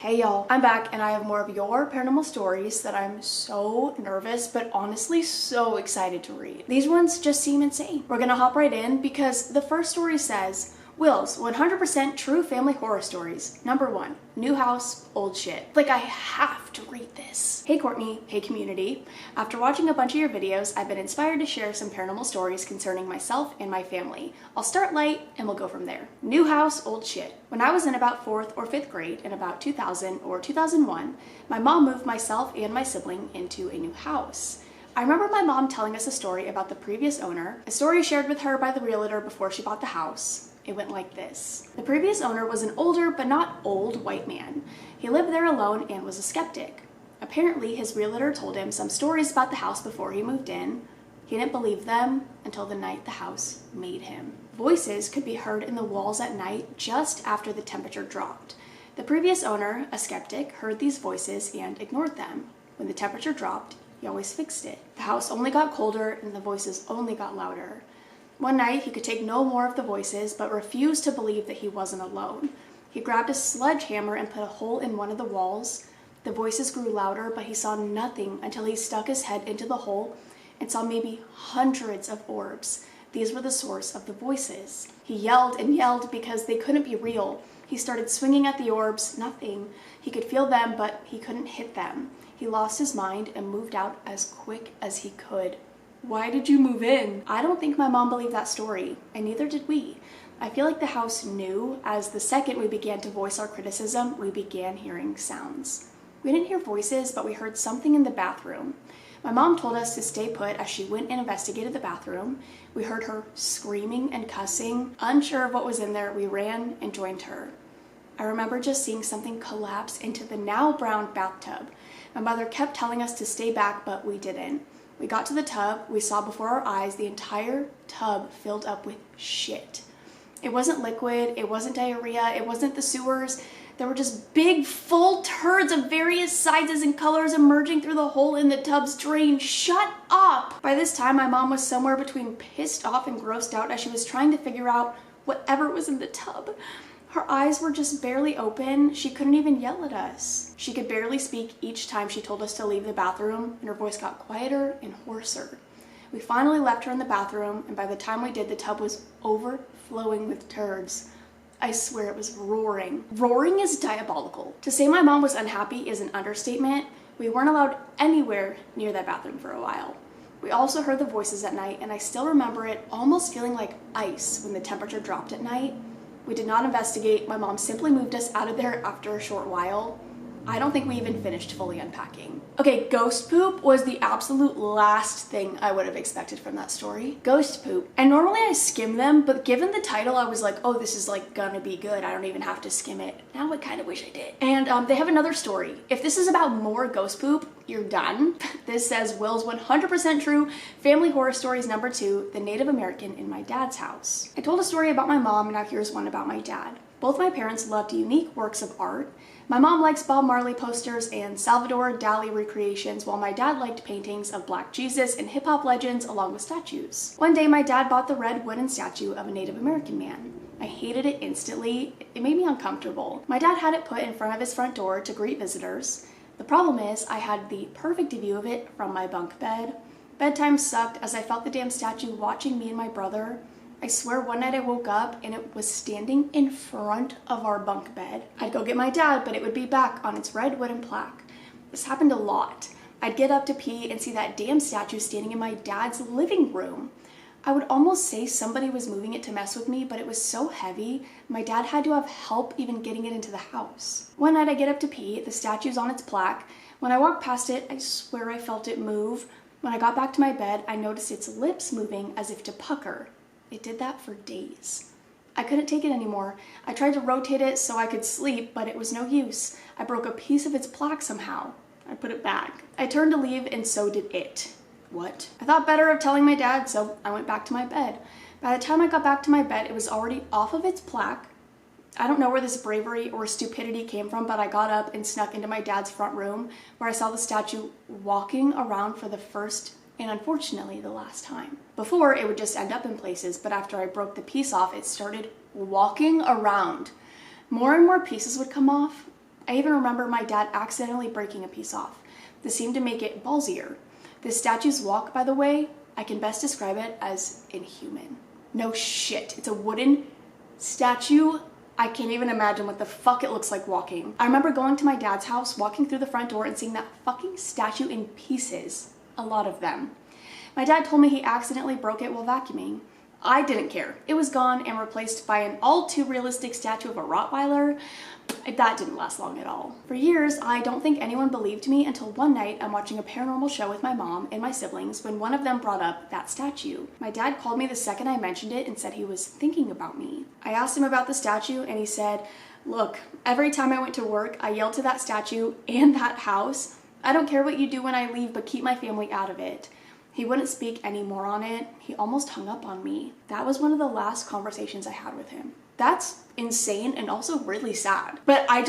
Hey y'all, I'm back and I have more of your paranormal stories that I'm so nervous but honestly so excited to read. These ones just seem insane. We're gonna hop right in because the first story says, Will's 100% true family horror stories. Number 1, new house, old shit. Like I have to read this. Hey Courtney, hey community. After watching a bunch of your videos, I've been inspired to share some paranormal stories concerning myself and my family. I'll start light and we'll go from there. New house, old shit. When I was in about 4th or 5th grade in about 2000 or 2001, my mom moved myself and my sibling into a new house. I remember my mom telling us a story about the previous owner, a story shared with her by the realtor before she bought the house. It went like this. The previous owner was an older but not old white man. He lived there alone and was a skeptic. Apparently, his realtor told him some stories about the house before he moved in. He didn't believe them until the night the house made him. Voices could be heard in the walls at night just after the temperature dropped. The previous owner, a skeptic, heard these voices and ignored them. When the temperature dropped, he always fixed it. The house only got colder and the voices only got louder. One night, he could take no more of the voices, but refused to believe that he wasn't alone. He grabbed a sledgehammer and put a hole in one of the walls. The voices grew louder, but he saw nothing until he stuck his head into the hole and saw maybe hundreds of orbs. These were the source of the voices. He yelled and yelled because they couldn't be real. He started swinging at the orbs, nothing. He could feel them, but he couldn't hit them. He lost his mind and moved out as quick as he could. Why did you move in? I don't think my mom believed that story, and neither did we. I feel like the house knew, as the second we began to voice our criticism, we began hearing sounds. We didn't hear voices, but we heard something in the bathroom. My mom told us to stay put as she went and investigated the bathroom. We heard her screaming and cussing. Unsure of what was in there, we ran and joined her. I remember just seeing something collapse into the now brown bathtub. My mother kept telling us to stay back, but we didn't. We got to the tub, we saw before our eyes the entire tub filled up with shit. It wasn't liquid, it wasn't diarrhea, it wasn't the sewers. There were just big, full turds of various sizes and colors emerging through the hole in the tub's drain. Shut up! By this time, my mom was somewhere between pissed off and grossed out as she was trying to figure out whatever was in the tub. Her eyes were just barely open. She couldn't even yell at us. She could barely speak each time she told us to leave the bathroom, and her voice got quieter and hoarser. We finally left her in the bathroom, and by the time we did, the tub was overflowing with turds. I swear it was roaring. Roaring is diabolical. To say my mom was unhappy is an understatement. We weren't allowed anywhere near that bathroom for a while. We also heard the voices at night, and I still remember it almost feeling like ice when the temperature dropped at night. We did not investigate. My mom simply moved us out of there after a short while. I don't think we even finished fully unpacking. Okay, ghost poop was the absolute last thing I would have expected from that story. Ghost poop. And normally I skim them, but given the title, I was like, oh, this is like gonna be good. I don't even have to skim it. Now I kind of wish I did. And they have another story. If this is about more ghost poop, you're done. This says Will's 100% true family horror stories number 2, the Native American in my dad's house. I told a story about my mom, and now here's one about my dad. Both my parents loved unique works of art. My mom likes Bob Marley posters and Salvador Dali recreations, while my dad liked paintings of Black Jesus and hip-hop legends along with statues. One day, my dad bought the red wooden statue of a Native American man. I hated it instantly. It made me uncomfortable. My dad had it put in front of his front door to greet visitors. The problem is, I had the perfect view of it from my bunk bed. Bedtime sucked as I felt the damn statue watching me and my brother. I swear one night I woke up and it was standing in front of our bunk bed. I'd go get my dad, but it would be back on its red wooden plaque. This happened a lot. I'd get up to pee and see that damn statue standing in my dad's living room. I would almost say somebody was moving it to mess with me, but it was so heavy, my dad had to have help even getting it into the house. One night I get up to pee, the statue's on its plaque. When I walked past it, I swear I felt it move. When I got back to my bed, I noticed its lips moving as if to pucker. It did that for days. I couldn't take it anymore. I tried to rotate it so I could sleep, but it was no use. I broke a piece of its plaque somehow. I put it back. I turned to leave and so did it. What? I thought better of telling my dad, so I went back to my bed. By the time I got back to my bed, it was already off of its plaque. I don't know where this bravery or stupidity came from, but I got up and snuck into my dad's front room where I saw the statue walking around for the first and unfortunately the last time. Before, it would just end up in places, but after I broke the piece off, it started walking around. More and more pieces would come off. I even remember my dad accidentally breaking a piece off. This seemed to make it ballsier. This statue's walk, by the way, I can best describe it as inhuman. No shit, it's a wooden statue. I can't even imagine what the fuck it looks like walking. I remember going to my dad's house, walking through the front door and seeing that fucking statue in pieces. A lot of them. My dad told me he accidentally broke it while vacuuming. I didn't care. It was gone and replaced by an all too realistic statue of a Rottweiler. That didn't last long at all. For years, I don't think anyone believed me until one night I'm watching a paranormal show with my mom and my siblings when one of them brought up that statue. My dad called me the second I mentioned it and said he was thinking about me. I asked him about the statue and he said, look, every time I went to work, I yelled to that statue and that house, I don't care what you do when I leave, but keep my family out of it. He wouldn't speak any more on it. He almost hung up on me. That was one of the last conversations I had with him. That's insane and also really sad. But I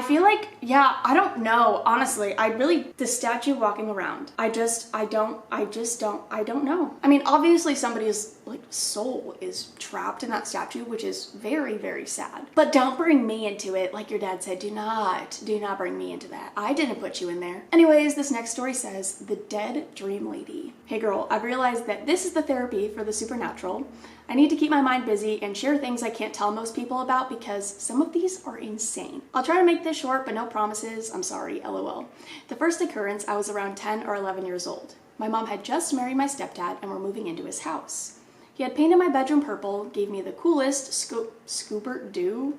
feel like, yeah, I don't know, honestly. The statue walking around, I don't know. I mean, obviously somebody's like soul is trapped in that statue, which is very, very sad. But don't bring me into it. Like your dad said, do not bring me into that. I didn't put you in there. Anyways, this next story says, the dead dream lady. Hey girl, I've realized that this is the therapy for the supernatural. I need to keep my mind busy and share things I can't tell most people about because some of these are insane. I'll try to make this short, but no promises. I'm sorry, LOL. The first occurrence, I was around 10 or 11 years old. My mom had just married my stepdad and we're moving into his house. He had painted my bedroom purple, gave me the coolest Scooby-Doo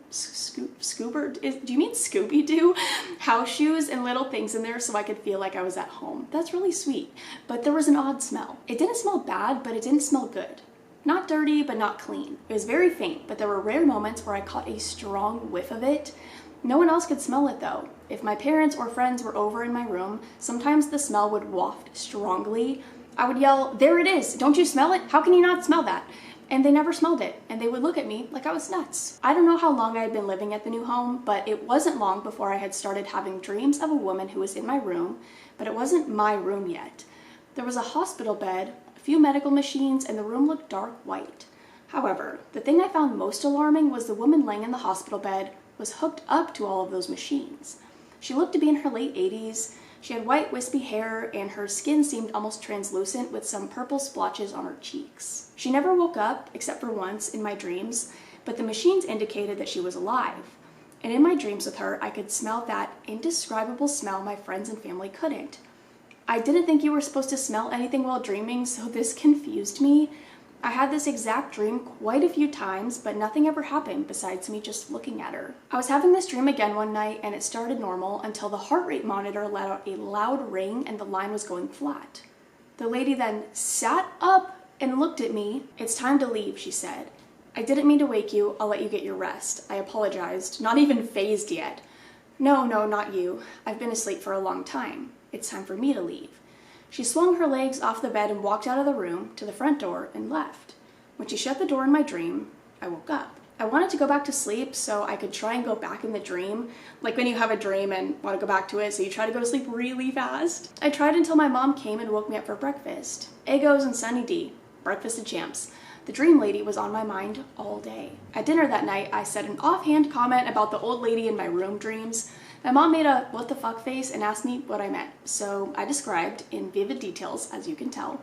house shoes and little things in there so I could feel like I was at home. That's really sweet, but there was an odd smell. It didn't smell bad, but it didn't smell good. Not dirty, but not clean. It was very faint, but there were rare moments where I caught a strong whiff of it. No one else could smell it though. If my parents or friends were over in my room, sometimes the smell would waft strongly. I would yell, there it is, don't you smell it? How can you not smell that? And they never smelled it, and they would look at me like I was nuts. I don't know how long I had been living at the new home, but it wasn't long before I had started having dreams of a woman who was in my room, but it wasn't my room yet. There was a hospital bed, a few medical machines, and the room looked dark white. However, the thing I found most alarming was the woman laying in the hospital bed was hooked up to all of those machines. She looked to be in her late 80s. She had white wispy hair and her skin seemed almost translucent with some purple splotches on her cheeks. She never woke up, except for once in my dreams, but the machines indicated that she was alive. And in my dreams with her, I could smell that indescribable smell my friends and family couldn't. I didn't think you were supposed to smell anything while dreaming, so this confused me. I had this exact dream quite a few times, but nothing ever happened besides me just looking at her. I was having this dream again one night and it started normal until the heart rate monitor let out a loud ring and the line was going flat. The lady then sat up and looked at me. It's time to leave, she said. I didn't mean to wake you. I'll let you get your rest. I apologized, not even phased yet. No, not you. I've been asleep for a long time. It's time for me to leave. She swung her legs off the bed and walked out of the room to the front door and left. When she shut the door in my dream, I woke up. I wanted to go back to sleep so I could try and go back in the dream, like when you have a dream and want to go back to it, so you try to go to sleep really fast. I tried until my mom came and woke me up for breakfast. Eggos and Sunny D, breakfast of champs. The dream lady was on my mind all day. At dinner that night, I said an offhand comment about the old lady in my room dreams. My mom made a what the fuck face and asked me what I meant, so I described in vivid details, as you can tell,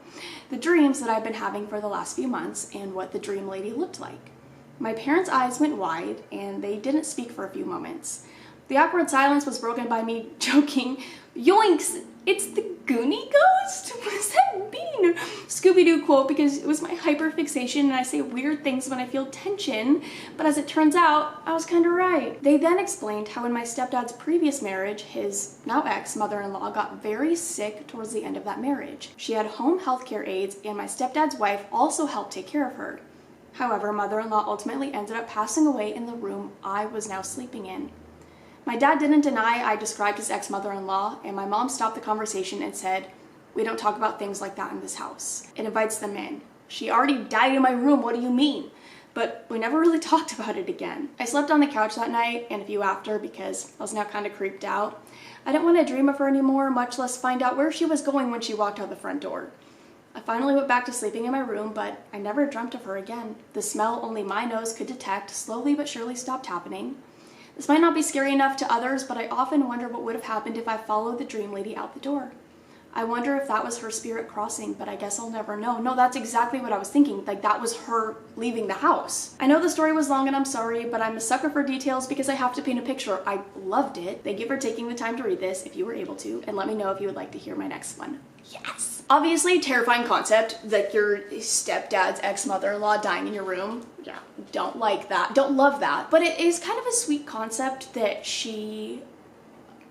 the dreams that I've been having for the last few months and what the dream lady looked like. My parents' eyes went wide and they didn't speak for a few moments. The awkward silence was broken by me joking, yoinks, it's the Goonie ghost? What does that mean? Scooby-Doo quote because it was my hyperfixation and I say weird things when I feel tension, but as it turns out, I was kinda right. They then explained how in my stepdad's previous marriage, his now ex-mother-in-law got very sick towards the end of that marriage. She had home healthcare aides and my stepdad's wife also helped take care of her. However, mother-in-law ultimately ended up passing away in the room I was now sleeping in. My dad didn't deny I described his ex-mother-in-law, and my mom stopped the conversation and said, "We don't talk about things like that in this house." It invites them in. She already died in my room, what do you mean? But we never really talked about it again. I slept on the couch that night and a few after because I was now kind of creeped out. I didn't want to dream of her anymore, much less find out where she was going when she walked out the front door. I finally went back to sleeping in my room, but I never dreamt of her again. The smell only my nose could detect slowly but surely stopped happening. This might not be scary enough to others, but I often wonder what would have happened if I followed the dream lady out the door. I wonder if that was her spirit crossing, but I guess I'll never know. No, that's exactly what I was thinking. Like, that was her leaving the house. I know the story was long and I'm sorry, but I'm a sucker for details because I have to paint a picture. I loved it. Thank you for taking the time to read this if you were able to, and let me know if you would like to hear my next one. Yes! Obviously, terrifying concept, like your stepdad's ex-mother-in-law dying in your room. Yeah, don't like that. Don't love that. But it is kind of a sweet concept that she,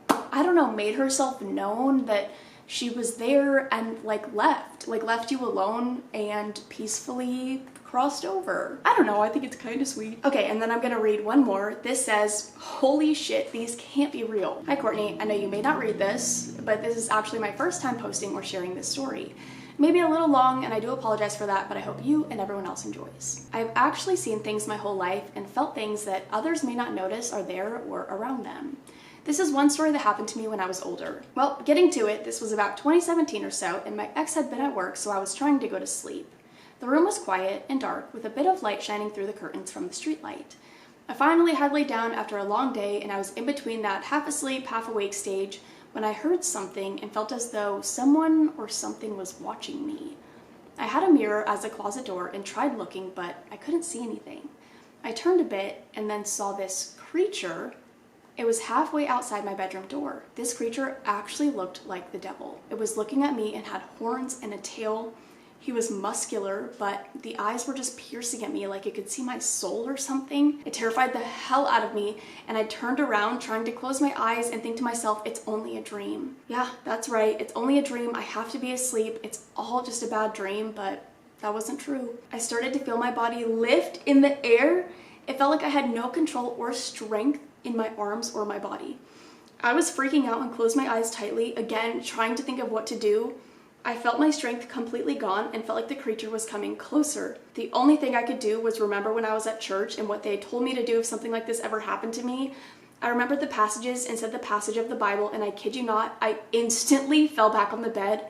I don't know, made herself known, that she was there and left you alone and peacefully crossed over. I don't know, I think it's kind of sweet. Okay, and then I'm gonna read one more. This says, holy shit, these can't be real. Hi Courtney, I know you may not read this, but this is actually my first time posting or sharing this story. Maybe a little long, and I do apologize for that, but I hope you and everyone else enjoys. I've actually seen things my whole life and felt things that others may not notice are there or around them. This is one story that happened to me when I was older. Well, getting to it, this was about 2017 or so, and my ex had been at work, so I was trying to go to sleep. The room was quiet and dark, with a bit of light shining through the curtains from the street light. I finally had laid down after a long day, and I was in between that half asleep, half awake stage when I heard something and felt as though someone or something was watching me. I had a mirror as a closet door and tried looking, but I couldn't see anything. I turned a bit and then saw this creature. It was halfway outside my bedroom door. This creature actually looked like the devil. It was looking at me and had horns and a tail. He was muscular, but the eyes were just piercing at me like it could see my soul or something. It terrified the hell out of me, and I turned around trying to close my eyes and think to myself, it's only a dream. Yeah, that's right, it's only a dream. I have to be asleep. It's all just a bad dream, but that wasn't true. I started to feel my body lift in the air. It felt like I had no control or strength in my arms or my body. I was freaking out and closed my eyes tightly, again trying to think of what to do. I felt my strength completely gone and felt like the creature was coming closer. The only thing I could do was remember when I was at church and what they told me to do if something like this ever happened to me. I remembered the passages and said the passage of the Bible, and I kid you not, I instantly fell back on the bed.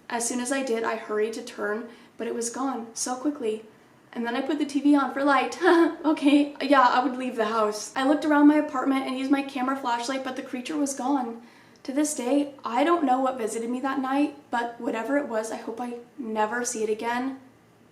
As soon as I did, I hurried to turn, but it was gone so quickly. And then I put the TV on for light. Okay, yeah, I would leave the house. I looked around my apartment and used my camera flashlight, but the creature was gone. To this day, I don't know what visited me that night, but whatever it was, I hope I never see it again.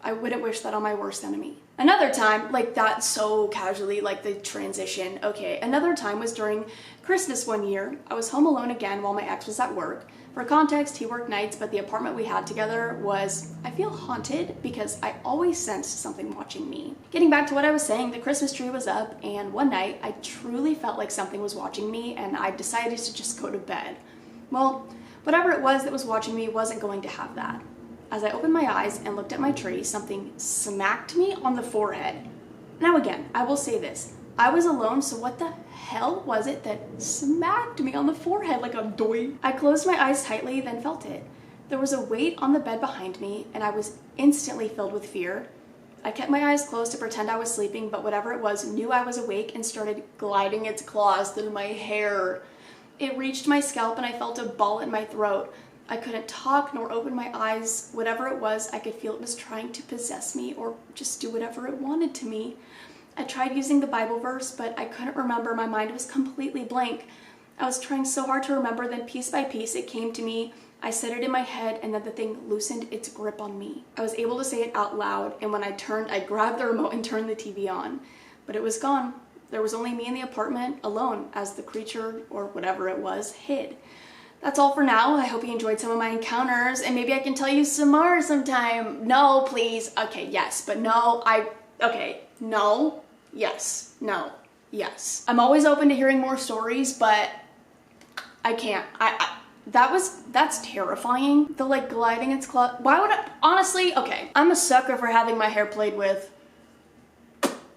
I wouldn't wish that on my worst enemy. Another time, like that so casually, like the transition. Okay, another time was during Christmas one year. I was home alone again while my ex was at work. For context, he worked nights, but the apartment we had together was, I feel, haunted because I always sensed something watching me. Getting back to what I was saying, the Christmas tree was up, and one night I truly felt like something was watching me, and I decided to just go to bed. Well, whatever it was that was watching me wasn't going to have that. As I opened my eyes and looked at my tree, something smacked me on the forehead. Now again, I will say this. I was alone, so what the hell was it that smacked me on the forehead like a doy? I closed my eyes tightly, then felt it. There was a weight on the bed behind me, and I was instantly filled with fear. I kept my eyes closed to pretend I was sleeping, but whatever it was knew I was awake and started gliding its claws through my hair. It reached my scalp, and I felt a ball in my throat. I couldn't talk nor open my eyes. Whatever it was, I could feel it was trying to possess me or just do whatever it wanted to me. I tried using the Bible verse, but I couldn't remember. My mind was completely blank. I was trying so hard to remember, then piece by piece it came to me. I said it in my head, and then the thing loosened its grip on me. I was able to say it out loud, and when I turned, I grabbed the remote and turned the TV on. But it was gone. There was only me in the apartment, alone, as the creature, or whatever it was, hid. That's all for now. I hope you enjoyed some of my encounters, and maybe I can tell you some more sometime. No, please. Okay, yes, but no, okay, no, yes, no, yes. I'm always open to hearing more stories, but I can't. That's terrifying. The like gliding its claw. Why would I, honestly, okay, I'm a sucker for having my hair played with.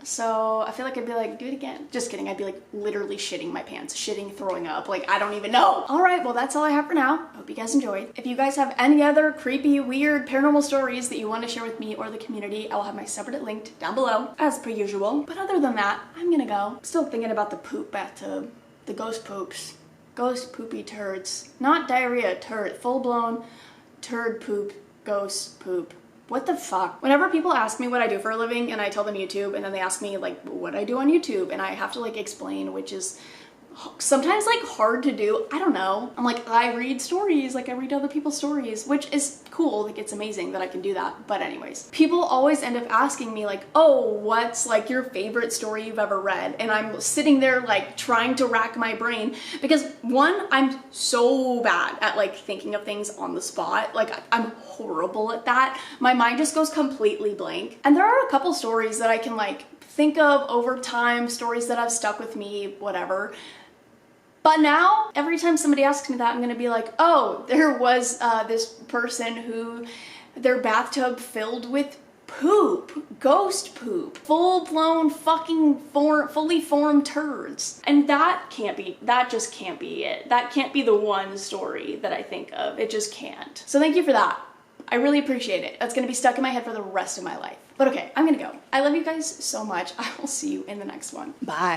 So I feel like I'd be like, do it again. Just kidding, I'd be like literally shitting my pants, throwing up, like I don't even know. All right, well that's all I have for now. Hope you guys enjoyed. If you guys have any other creepy, weird, paranormal stories that you want to share with me or the community, I will have my subreddit linked down below, as per usual. But other than that, I'm gonna go. I'm still thinking about the poop bathtub, the ghost poops. Ghost poopy turds. Not diarrhea, turd. Full-blown turd poop, ghost poop. What the fuck? Whenever people ask me what I do for a living and I tell them YouTube, and then they ask me like what I do on YouTube, and I have to like explain, which is sometimes like hard to do. I don't know. I'm like, I read stories, like I read other people's stories, which is cool. Like it's amazing that I can do that. But anyways, people always end up asking me like, oh, what's like your favorite story you've ever read? And I'm sitting there like trying to rack my brain because one, I'm so bad at like thinking of things on the spot. Like I'm horrible at that. My mind just goes completely blank. And there are a couple stories that I can like think of over time, stories that have stuck with me, whatever. But now, every time somebody asks me that, I'm gonna be like, oh, there was this person who their bathtub filled with poop, ghost poop, full-blown fucking fully formed turds. And that just can't be it. That can't be the one story that I think of. It just can't. So thank you for that. I really appreciate it. That's gonna be stuck in my head for the rest of my life. But okay, I'm gonna go. I love you guys so much. I will see you in the next one. Bye.